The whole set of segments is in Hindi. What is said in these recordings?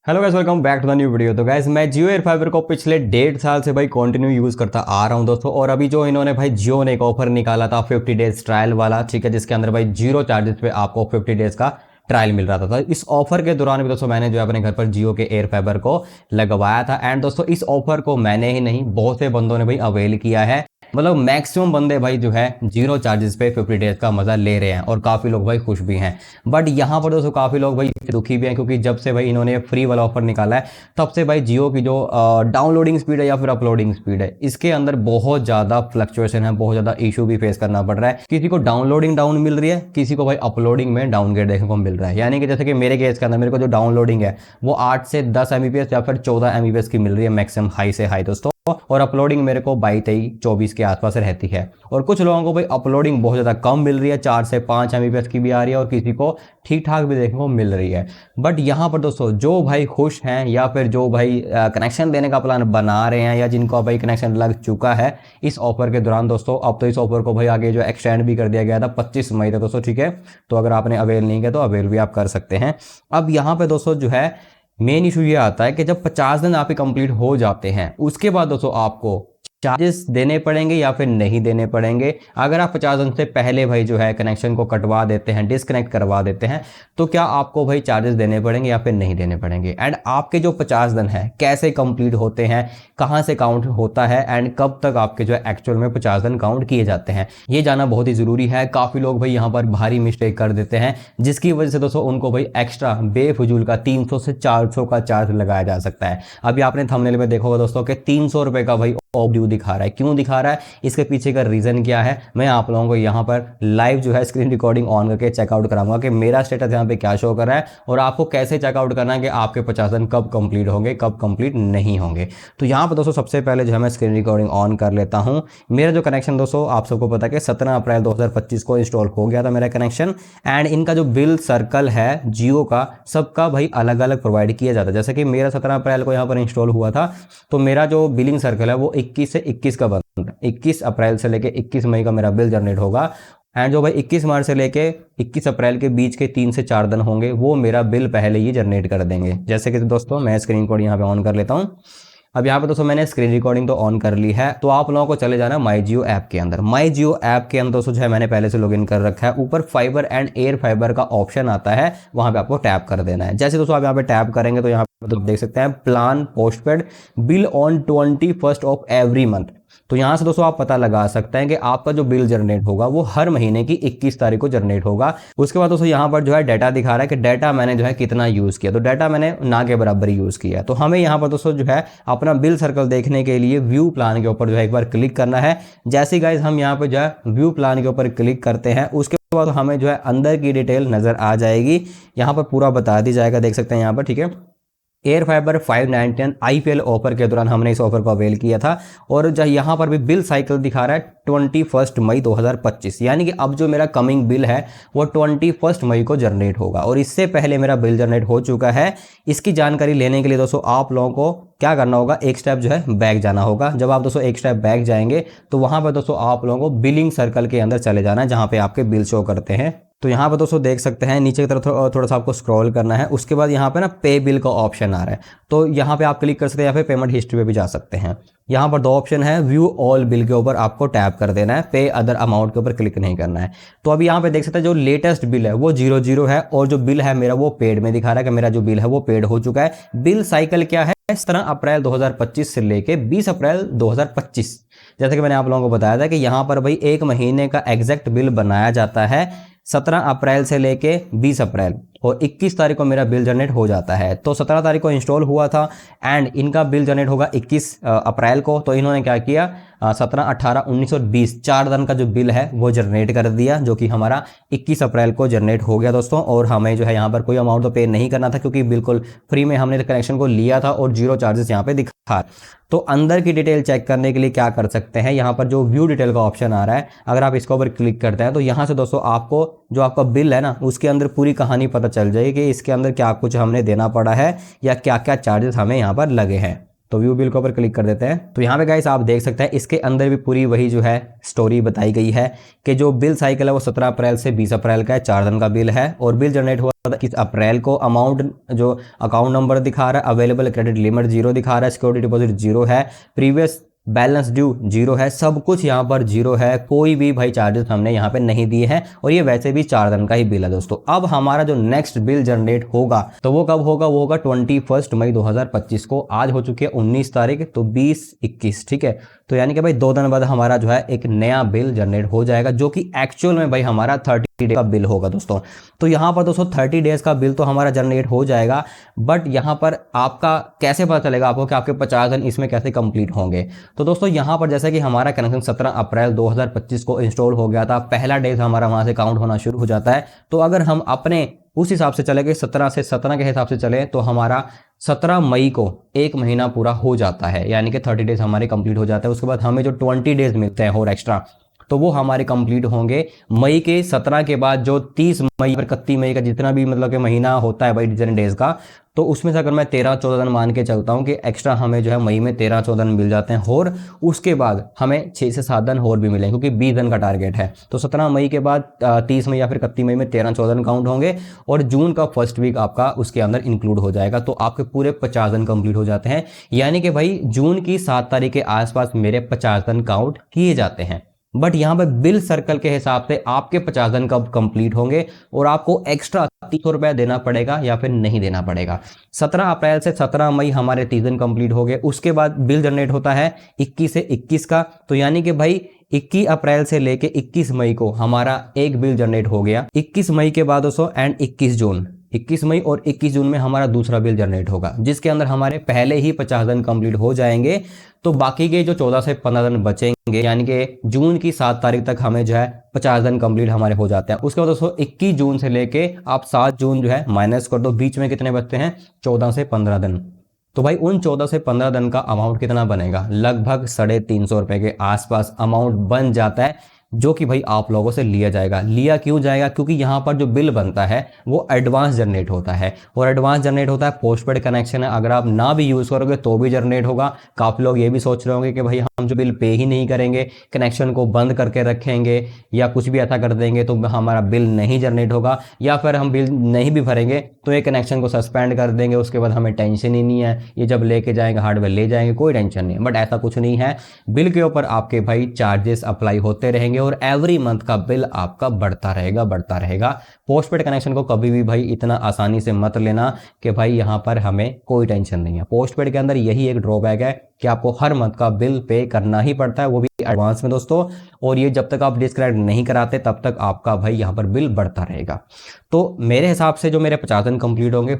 Hello guys, welcome back to the new video. तो गाइस मैं जियो एयर फाइबर को पिछले 1.5 साल से भाई कंटिन्यू यूज़ करता आ रहा हूं दोस्तों। और अभी जो इन्होंने भाई जियो ने एक ऑफर निकाला था 50 डेज ट्रायल वाला, ठीक है, जिसके अंदर भाई जीरो चार्जेस पे आपको 50 डेज का ट्रायल मिल रहा था। इस ऑफर के दौरान भी दोस्तों मैंने जो है अपने घर पर जियो के एयर फाइबर को लगवाया था। एंड दोस्तों इस ऑफर को मैंने ही नहीं, बहुत से बंदों ने भाई अवेल किया है। मतलब मैक्सिमम बंदे भाई जो है जीरो चार्जेस पे 50 डेज का मजा ले रहे हैं और काफी लोग भाई खुश भी हैं। बट यहाँ पर दोस्तों काफी लोग भाई दुखी भी हैं, क्योंकि जब से भाई इन्होंने फ्री वाला ऑफर निकाला है तब से भाई जियो की जो डाउनलोडिंग स्पीड है या फिर अपलोडिंग स्पीड है, इसके अंदर बहुत ज्यादा फ्लक्चुएशन है, बहुत ज्यादा इशू भी फेस करना पड़ रहा है। किसी को डाउनलोडिंग डाउन मिल रही है, किसी को भाई अपलोडिंग में डाउनग्रेड देखने को मिल रहा है। यानी कि जैसे कि मेरे केस के अंदर मेरे को जो डाउनलोडिंग है वो 8 से 10 एमबीपीएस या फिर 14 एमबीपीएस की मिल रही है मैक्सिमम हाई से हाई दोस्तों। और अपलोडिंग मेरे को 22, 23, 24 के आसपास रहती है। और कुछ लोगों को भाई अपलोडिंग बहुत ज़्यादा कम मिल रही है, 4 से 5 एमबीपीएस की भी आ रही है और किसी को ठीक ठाक भी देखने को मिल रही है। बट यहाँ पर दोस्तों जो भाई खुश हैं या फिर जो भाई कनेक्शन देने का प्लान बना रहे हैं या जिनको भाई कनेक्शन लग चुका है इस ऑफर के दौरान दोस्तों, अब तो इस ऑफर को भाई आगे जो एक्सटेंड भी कर दिया गया था 25 मई तक दोस्तों, ठीक है। तो अगर आपने अवेल नहीं किया तो अवेल भी आप कर सकते हैं। अब यहाँ पे दोस्तों जो है मेन इशू ये आता है कि जब 50 दिन आपके कंप्लीट हो जाते हैं उसके बाद दोस्तों आपको चार्जेस देने पड़ेंगे या फिर नहीं देने पड़ेंगे। अगर आप 50 दिन से पहले भाई जो है कनेक्शन को कटवा देते हैं, डिस्कनेक्ट करवा देते हैं, तो क्या आपको भाई चार्जेस देने पड़ेंगे या फिर नहीं देने पड़ेंगे। एंड आपके जो 50 दिन है कैसे कंप्लीट होते हैं, कहां से काउंट होता है एंड कब तक आपके जो है एक्चुअल में 50 दिन काउंट किए जाते हैं, ये जानना बहुत ही जरूरी है। काफी लोग भाई यहाँ पर भारी मिस्टेक कर देते हैं, जिसकी वजह से दोस्तों उनको भाई एक्स्ट्रा बेफजूल का 300 से 400 का चार्ज लगाया जा सकता है। अभी आपने थंबनेल में देखा होगा दोस्तों कि 300 रुपए का भाई ऑफ ड्यू दिखा रहा है। क्यों दिखा रहा है, इसके पीछे का रीजन क्या है, मैं आप लोगों को यहाँ पर लाइव जो है स्क्रीन रिकॉर्डिंग ऑन करके चेकआउट कराऊंगा कि मेरा स्टेटस यहाँ पे क्या शो कर रहा है और आपको कैसे चेकआउट करना है कि आपके 50 दिन कब कंप्लीट होंगे, कब कंप्लीट नहीं होंगे। तो यहाँ पर दोस्तों सबसे पहले जो है मैं स्क्रीन रिकॉर्डिंग ऑन कर लेता हूँ। मेरा जो कनेक्शन दोस्तों आप सबको पता है कि 17 अप्रैल 2025 को इंस्टॉल हो गया था मेरा कनेक्शन। एंड इनका जो बिल सर्कल है जियो का, सबका भाई अलग अलग प्रोवाइड किया जाता है। जैसे कि मेरा 17 अप्रैल को यहाँ पर इंस्टॉल हुआ था, तो मेरा जो बिलिंग सर्कल है वो 21 से 21 का बंद है। 21 अप्रैल से लेके 21 मई का मेरा बिल जनरेट होगा। एंड जो भाई 21 मार्च से लेके 21 अप्रैल के बीच के 3 से 4 दिन होंगे वो मेरा बिल पहले ही जनरेट कर देंगे। जैसे कि दोस्तों मैं स्क्रीन कोड यहाँ पे ऑन कर लेता हूँ। अब यहाँ पे दोस्तों मैंने स्क्रीन रिकॉर्डिंग तो ऑन कर ली है, तो आप लोगों को चले जाना माई जियो ऐप के अंदर। माई जियो ऐप के अंदर दोस्तों जो है मैंने पहले से लॉगिन कर रखा है। ऊपर फाइबर एंड एयर फाइबर का ऑप्शन आता है, वहां पे आपको टैप कर देना है। जैसे दोस्तों आप यहाँ पे टैप करेंगे तो यहाँ पे तो देख सकते हैं plan postpaid bill on 21 of every month. तो यहाँ से दोस्तों आप पता लगा सकते हैं कि आपका जो बिल जनरेट होगा वो हर महीने की 21 तारीख को जनरेट होगा। उसके बाद दोस्तों यहाँ पर जो है डाटा दिखा रहा है कि डाटा मैंने जो है कितना यूज किया, तो डाटा मैंने ना के बराबर यूज किया। तो हमें यहाँ पर दोस्तों जो है अपना बिल सर्कल देखने के लिए व्यू प्लान के ऊपर जो है एक बार क्लिक करना है। जैसे ही गाइस हम यहाँ पर जो है व्यू प्लान के ऊपर क्लिक करते हैं उसके बाद हमें जो है अंदर की डिटेल नजर आ जाएगी। यहाँ पर पूरा बता दी जाएगा, देख सकते हैं यहाँ पर, ठीक है। एयर फाइबर 599 आईपीएल ऑफर के दौरान हमने इस ऑफर को अवेल किया था। और जो यहाँ पर भी बिल साइकिल दिखा रहा है 21 मई 2025, यानी कि अब जो मेरा कमिंग बिल है वो 21 मई को जनरेट होगा और इससे पहले मेरा बिल जनरेट हो चुका है। इसकी जानकारी लेने के लिए दोस्तों आप लोगों को क्या करना होगा, एक स्टेप जो है बैक जाना होगा। जब आप दोस्तों एक स्टेप बैक जाएंगे तो वहां पर दोस्तों आप लोगों को बिलिंग सर्कल के अंदर चले जाना है, जहां पे आपके बिल शो करते हैं। तो यहाँ पर दोस्तों देख सकते हैं नीचे की तरफ थोड़ा सा आपको स्क्रॉल करना है। उसके बाद यहाँ पे ना पे बिल का ऑप्शन आ रहा है, तो यहाँ पे आप क्लिक कर सकते हैं या फिर पेमेंट हिस्ट्री पे भी जा सकते हैं। यहाँ पर 2 ऑप्शन है, व्यू ऑल बिल के ऊपर आपको टैप कर देना है, पे अदर अमाउंट के ऊपर क्लिक नहीं करना है। तो अभी यहाँ पे देख सकते हैं जो लेटेस्ट बिल है वो 00 है और जो बिल है मेरा वो पेड में दिखा रहा है कि मेरा जो बिल है वो पेड हो चुका है। बिल साइकिल क्या है, 17 अप्रैल 2025 से लेके 20 अप्रैल 2025। जैसे कि मैंने आप लोगों को बताया था कि यहाँ पर भाई एक महीने का एग्जैक्ट बिल बनाया जाता है 17 अप्रैल से लेके 20 अप्रैल और 21 तारीख को मेरा बिल जनरेट हो जाता है। तो 17 तारीख को इंस्टॉल हुआ था एंड इनका बिल जनरेट होगा 21 अप्रैल को। तो इन्होंने क्या किया, 17, 18, 19 और 20 4 दिन का जो बिल है वो जनरेट कर दिया, जो कि हमारा 21 अप्रैल को जनरेट हो गया दोस्तों। और हमें जो है यहाँ पर कोई अमाउंट तो पे नहीं करना था, क्योंकि बिल्कुल फ्री में हमने कनेक्शन को लिया था और जीरो चार्जेस यहाँ पे दिखा। तो अंदर की डिटेल चेक करने के लिए क्या कर सकते हैं, यहाँ पर जो व्यू डिटेल का ऑप्शन आ रहा है, अगर आप इसके ऊपर क्लिक करते हैं तो यहाँ से दोस्तों आपको जो आपका बिल है ना उसके अंदर पूरी कहानी पता चल जाएगी कि इसके अंदर क्या कुछ हमने देना पड़ा है या क्या क्या चार्जेस हमें यहाँ पर लगे हैं। तो व्यू बिल के ऊपर क्लिक कर देते हैं। तो यहाँ पे गाइस आप देख सकते हैं इसके अंदर भी पूरी वही जो है स्टोरी बताई गई है कि जो बिल साइकिल है वो 17 अप्रैल से 20 अप्रैल का है, 4 दिन का बिल है और बिल जनरेट हुआ था 21 अप्रैल को। अमाउंट जो अकाउंट नंबर दिखा रहा है, अवेलेबल क्रेडिट लिमिट 0 दिखा रहा है, सिक्योरिटी डिपॉजिट 0 है, प्रीवियस बैलेंस ड्यू 0 है, सब कुछ यहाँ पर 0 है, कोई भी भाई चार्जेस हमने यहाँ पे नहीं दिए हैं और ये वैसे भी 4 दिन का ही बिल है दोस्तों। अब हमारा जो नेक्स्ट बिल जनरेट होगा तो वो कब होगा, वो होगा 21 मई 2025 को। आज हो चुकी है 19 तारीख, तो 20-21, ठीक है। तो यानी कि भाई 2 दिन बाद हमारा जो है एक नया बिल जनरेट हो जाएगा, जो कि एक्चुअल में भाई हमारा 30 डे का बिल होगा दोस्तों। तो यहाँ पर दोस्तों 30 डेज का बिल तो हमारा जनरेट हो जाएगा, बट यहाँ पर आपका कैसे पता चलेगा आपको कि आपके 50 दिन इसमें कैसे कंप्लीट होंगे। तो दोस्तों यहाँ पर जैसे कि हमारा कनेक्शन 17 अप्रैल 2025 को इंस्टॉल हो गया था, पहला डेज हमारा वहां से काउंट होना शुरू हो जाता है। तो अगर हम अपने उस हिसाब से चले गए 17 के हिसाब से चले तो हमारा 17 मई को 1 महीना पूरा हो जाता है, यानी कि 30 डेज हमारे कंप्लीट हो जाते हैं। उसके बाद हमें जो 20 डेज मिलते हैं और एक्स्ट्रा, तो वो हमारे कंप्लीट होंगे मई के 17 के बाद। जो 30 मई और 31 मई का जितना भी मतलब कि महीना होता है भाई डिजन डेज का, तो उसमें से अगर मैं 13-14 दिन मान के चलता हूं कि एक्स्ट्रा हमें जो है मई में 13-14 दिन मिल जाते हैं, और उसके बाद हमें 6 से 7 दिन और भी मिलेंगे क्योंकि 20 दिन का टारगेट है। तो 17 मई के बाद 30 मई या फिर 31 मई में 13-14 दिन काउंट होंगे और जून का फर्स्ट वीक आपका उसके अंदर इंक्लूड हो जाएगा, तो आपके पूरे 50 दिन कंप्लीट हो जाते हैं। यानी कि भाई जून की 7 तारीख के आसपास मेरे 50 दिन काउंट किए जाते हैं। बट यहाँ पे बिल सर्कल के हिसाब से आपके 50 दिन कब कंप्लीट होंगे और आपको एक्स्ट्रा 300 रुपया देना पड़ेगा या फिर नहीं देना पड़ेगा। 17 अप्रैल से 17 मई हमारे 30 दिन कंप्लीट हो गए। उसके बाद बिल जनरेट होता है 21 से 21 का, तो यानी कि भाई 21 अप्रैल से लेके 21 मई को हमारा एक बिल जनरेट हो गया। 21 मई के बाद दोस्तों एंड 21 जून, 21 मई और 21 जून में हमारा दूसरा बिल जनरेट होगा, जिसके अंदर हमारे पहले ही 50 दिन कंप्लीट हो जाएंगे। तो बाकी के जो 14 से 15 दिन बचेंगे, यानी कि जून की 7 तारीख तक हमें जो है 50 दिन कंप्लीट हमारे हो जाते हैं। उसके बाद दोस्तों 21 जून से लेके आप 7 जून जो है माइनस कर दो, बीच में कितने बचते हैं, 14 से 15 दिन। तो भाई उन 14 से 15 दिन का अमाउंट कितना बनेगा, लगभग 350 रुपए के आसपास अमाउंट बन जाता है, जो कि भाई आप लोगों से लिया जाएगा। लिया क्यों जाएगा, क्योंकि यहाँ पर जो बिल बनता है वो एडवांस जनरेट होता है, और एडवांस जनरेट होता है, पोस्टपेड कनेक्शन है, अगर आप ना भी यूज़ करोगे तो भी जनरेट होगा। काफ़ी लोग ये भी सोच रहे होंगे कि भाई हम जो बिल पे ही नहीं करेंगे, कनेक्शन को बंद करके रखेंगे या कुछ भी ऐसा कर देंगे तो हमारा बिल नहीं जनरेट होगा, या फिर हम बिल नहीं भी भरेंगे तो ये कनेक्शन को सस्पेंड कर देंगे, उसके बाद हमें टेंशन ही नहीं है, ये जब लेके जाएंगे हार्डवेयर ले जाएंगे, कोई टेंशन नहीं है। बट ऐसा कुछ नहीं है, बिल के ऊपर आपके भाई चार्जेस अप्लाई होते रहेंगे और एवरी मंथ का बिल आपका बढ़ता रहेगा बढ़ता रहेगा। पोस्टपेड कनेक्शन को कभी भी भाई इतना आसानी से मत लेना कि भाई यहां पर हमें कोई टेंशन नहीं है। पोस्टपेड के अंदर यही एक ड्रॉबैक है कि आपको हर मंथ का बिल पे करना ही पड़ता है, वो भी एडवांस में दोस्तों, और ये जब तक आप डिस्कनेक्ट नहीं कराते तब तक आपका भाई यहाँ पर बिल बढ़ता रहेगा। तो मेरे हिसाब से जो मेरे 50 दिन कंप्लीट होंगे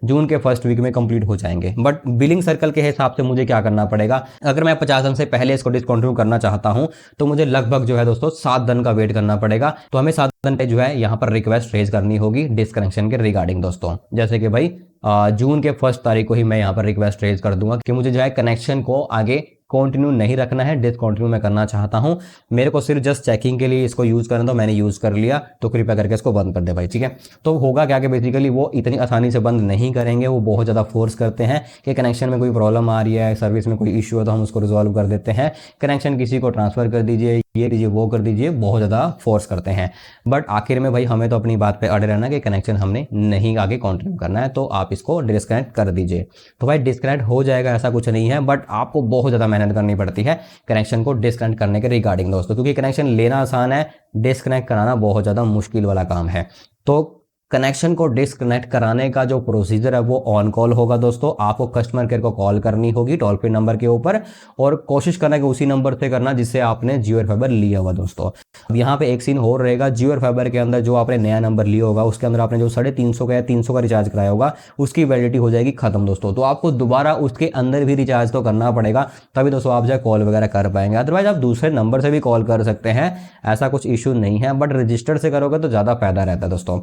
जून के फर्स्ट वीक में कंप्लीट हो जाएंगे। बट बिलिंग सर्कल के हिसाब से मुझे क्या करना पड़ेगा, अगर मैं 50 दिन से पहले इसको डिसकंटिन्यू करना चाहता हूं तो मुझे लगभग जो है दोस्तों 7 दिन का वेट करना पड़ेगा। तो हमें 7 दिन पे जो है यहाँ पर रिक्वेस्ट रेज करनी होगी डिसकनेक्शन के रिगार्डिंग दोस्तों। जैसे कि भाई जून के 1 तारीख को ही मैं यहाँ पर रिक्वेस्ट रेज कर दूंगा कि मुझे जो है कनेक्शन को आगे कंटिन्यू नहीं रखना है, डिसकंटिन्यू मैं करना चाहता हूं, मेरे को सिर्फ जस्ट चेकिंग के लिए इसको यूज करना, तो मैंने यूज कर लिया, तो कृपया करके इसको बंद कर दे भाई, ठीक है। तो होगा क्या कि बेसिकली वो इतनी आसानी से बंद नहीं करेंगे, वो बहुत ज़्यादा फोर्स करते हैं कि कनेक्शन में कोई प्रॉब्लम आ रही है, सर्विस में कोई इश्यू है तो हम उसको रिजॉल्व कर देते हैं, कनेक्शन किसी को ट्रांसफर कर दीजिए, ये दीजिए, वो कर दीजिए, बहुत ज़्यादा फोर्स करते हैं। बट आखिर में भाई हमें तो अपनी बात पे अड़े रहना कि कनेक्शन हमने नहीं आगे कंटिन्यू करना है, तो आप इसको डिस्कनेक्ट कर दीजिए। तो भाई डिस्कनेक्ट हो जाएगा, ऐसा कुछ नहीं है, बट आपको बहुत ज़्यादा मेहनत करनी पड़ती है कनेक्शन को डिस्कनेक्ट करने के रिगार्डिंग दोस्तों, क्योंकि कनेक्शन लेना आसान है, डिस्कनेक्ट कराना बहुत ज़्यादा मुश्किल वाला काम है। तो कनेक्शन को डिस्कनेक्ट कराने का जो प्रोसीजर है वो ऑन कॉल होगा दोस्तों। आपको कस्टमर केयर को कॉल करनी होगी टोल फ्री नंबर के ऊपर, और कोशिश करना कि उसी नंबर से करना जिससे आपने जियो एयर फाइबर लिया हुआ दोस्तों। अब यहाँ पे एक सीन और रहेगा, जियो एयर फाइबर के अंदर जो आपने नया नंबर लिया होगा उसके अंदर आपने जो 350 का या 300 का रिचार्ज कराया होगा उसकी वैलिडिटी हो जाएगी खत्म दोस्तों। तो आपको दोबारा उसके अंदर भी रिचार्ज तो करना पड़ेगा, तभी दोस्तों आप जो कॉल वगैरह कर पाएंगे। अदरवाइज आप दूसरे नंबर से भी कॉल कर सकते हैं, ऐसा कुछ इशू नहीं है, बट रजिस्टर्ड से करोगे तो ज़्यादा फायदा रहता है दोस्तों।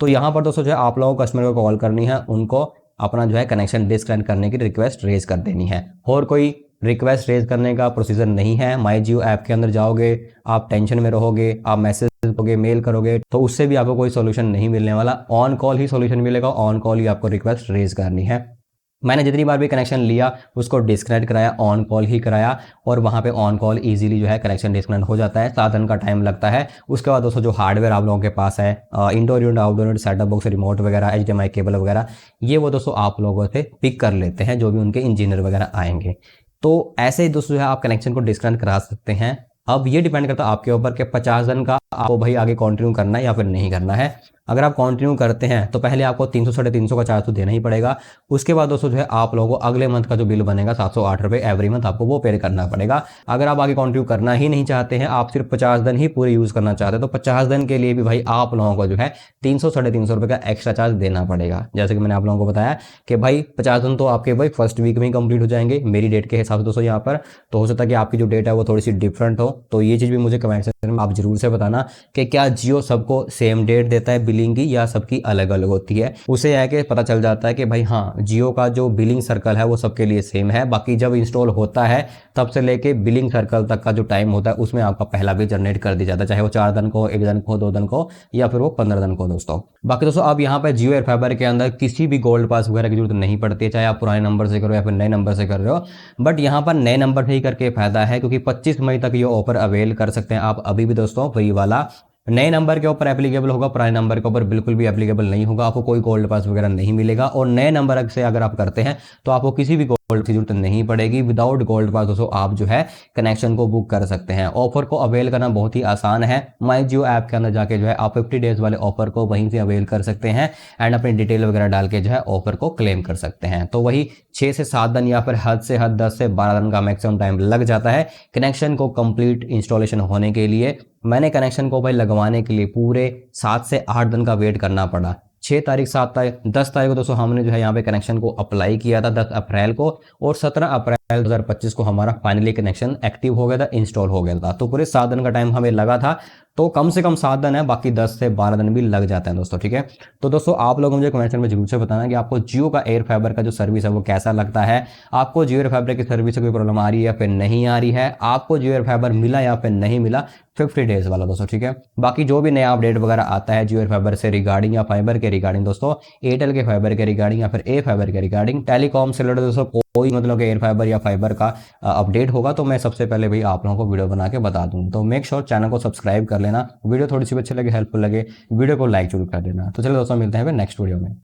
तो यहाँ पर दोस्तों जो है आप लोगों को कस्टमर को कॉल करनी है, उनको अपना जो है कनेक्शन डिस्कनेक्ट करने की रिक्वेस्ट रेज कर देनी है, और कोई रिक्वेस्ट रेज करने का प्रोसीजर नहीं है। माई जियो ऐप के अंदर जाओगे, आप टेंशन में रहोगे, आप मैसेज करोगे, मेल करोगे, तो उससे भी आपको कोई सोल्यूशन नहीं मिलने वाला, ऑन कॉल ही सोल्यूशन मिलेगा, ऑन कॉल ही आपको रिक्वेस्ट रेज करनी है। मैंने जितनी बार भी कनेक्शन लिया उसको डिस्कनेक्ट कराया, ऑन कॉल ही कराया, और वहाँ पे ऑन कॉल इजीली जो है कनेक्शन डिस्कनेक्ट हो जाता है। 7 दिन का टाइम लगता है। उसके बाद दोस्तों जो हार्डवेयर आप लोगों के पास है, indoor unit, outdoor unit, setup box, remote वगैरह, HDMI केबल वगैरह, ये वो दोस्तों आप लोगों से पिक कर लेते हैं जो भी उनके इंजीनियर वगैरह आएंगे। तो ऐसे ही दोस्तों जो है आप कनेक्शन को डिस्कनेक्ट करा सकते हैं। अब ये डिपेंड करता है आपके ऊपर कि 50 दिन का आपको भाई आगे कंटिन्यू करना है या फिर नहीं करना है। अगर आप कंटिन्यू करते हैं तो पहले आपको 300 साढ़े 300 का चार्ज तो देना ही पड़ेगा। उसके बाद दोस्तों जो है आप लोगों को अगले मंथ का जो बिल बनेगा 708 रुपये एवरी मंथ आपको वो पे करना पड़ेगा। अगर आप आगे कंटिन्यू करना ही नहीं चाहते हैं, आप सिर्फ 50 दिन ही पूरे यूज़ करना चाहते हैं, तो 50 दिन के लिए भी भाई आप लोगों को जो है 300 साढ़े 300 रुपये का एक्स्ट्रा चार्ज देना पड़ेगा। जैसे कि मैंने आप लोगों को बताया कि भाई 50 दिन तो आपके भाई फर्स्ट वीक में ही कंप्लीट हो जाएंगे मेरी डेट के हिसाब से दोस्तों यहाँ पर। तो हो सकता है कि आपकी जो डेट है वो थोड़ी सी डिफरेंट हो, तो ये चीज़ भी मुझे कमेंट सेक्शन में आप जरूर से बताना कि क्या जियो सबको सेम डेट देता है बिलिंग की या सबकी अलग अलग होती है। उसे यह कि पता चल जाता है कि भाई हाँ, जियो का जो बिलिंग सर्कल है वो सबके लिए सेम है। बाकी जब इंस्टॉल होता है तब से लेके बिलिंग सर्कल तक का जो टाइम होता है उसमें आपका पहला बिल जनरेट कर दिया जाता है, चाहे वो 4 दिन को, 1 दिन को, 2 दिन को, या फिर वो 15 दिन को दोस्तों। बाकी दोस्तों अब यहाँ पर जियो एयर फाइबर के अंदर किसी भी गोल्ड पास वगैरह की जरूरत नहीं पड़ती है, चाहे आप पुराने नंबर से करो या फिर नए नंबर से कर रहे हो। बट यहाँ पर नए नंबर से ही करके फायदा है, क्योंकि 25 मई तक ये ऑफर अवेल कर सकते हैं आप अभी भी दोस्तों। वही वाला नए नंबर के ऊपर एप्लीकेबल होगा, पुराने नंबर के ऊपर बिल्कुल भी एप्लीकेबल नहीं होगा। आपको कोई गोल्ड पास वगैरह नहीं मिलेगा, और नए नंबर से अगर आप करते हैं तो आपको किसी भी गोल्ड की जरूरत नहीं पड़ेगी। विदाउट गोल्ड पास दोस्तों आप जो है कनेक्शन को बुक कर सकते हैं। ऑफर को अवेल करना बहुत ही आसान है। माई जियो ऐप के अंदर जाके जो है आप 50 डेज वाले ऑफर को वहीं से अवेल कर सकते हैं एंड अपनी डिटेल वगैरह डाल के जो है ऑफर को क्लेम कर सकते हैं। तो वही 6 से 7 दिन या फिर हद से हद 10 से 12 दिन का मैक्सिमम टाइम लग जाता है कनेक्शन को कंप्लीट इंस्टॉलेशन होने के लिए। मैंने कनेक्शन को भाई लगवाने के लिए पूरे 7 से 8 दिन का वेट करना पड़ा। 6 तारीख, 7 तारीख, 10 तारीख को दोस्तों हमने जो है यहाँ पे कनेक्शन को अप्लाई किया था 10 अप्रैल को, और 17 अप्रैल 2025 को हमारा फाइनली कनेक्शन एक्टिव हो गया था, इंस्टॉल हो गया था। तो पूरे 7 दिन का टाइम हमें लगा था। तो कम से कम 7 दिन है, बाकी 10 से 12 दिन भी लग जाते हैं दोस्तों, ठीक है। तो दोस्तों आप लोग मुझे कमेंट में जरूर से बताना कि आपको जियो का एयर फाइबर का जो सर्विस है वो कैसा लगता है। आपको जियो एयर फाइबर की सर्विस से कोई प्रॉब्लम आ रही है या फिर नहीं आ रही है, आपको जियो एयर फाइबर मिला या फिर नहीं मिला 50 डेज वाला दोस्तों, ठीक है। बाकी जो भी नया अपडेट वगैरह आता है जियो एयर फाइबर से रिगार्डिंग या फाइबर के रिगार्डिंग दोस्तों, एयरटेल के फाइबर के रिगार्डिंग या फिर ए फाइबर के रिगार्डिंग, टेलीकॉम से रिलेटेड दोस्तों कोई मतलब एयर फाइबर या फाइबर का अपडेट होगा तो मैं सबसे पहले भाई आप लोगों को वीडियो बना के बता दूं। तो मेक श्योर चैनल को सब्सक्राइब कर लेना। वीडियो थोड़ी सी अच्छी लगे, हेल्पफुल लगे, वीडियो को लाइक जरूर कर देना। तो चलो दोस्तों मिलते हैं फिर नेक्स्ट वीडियो में।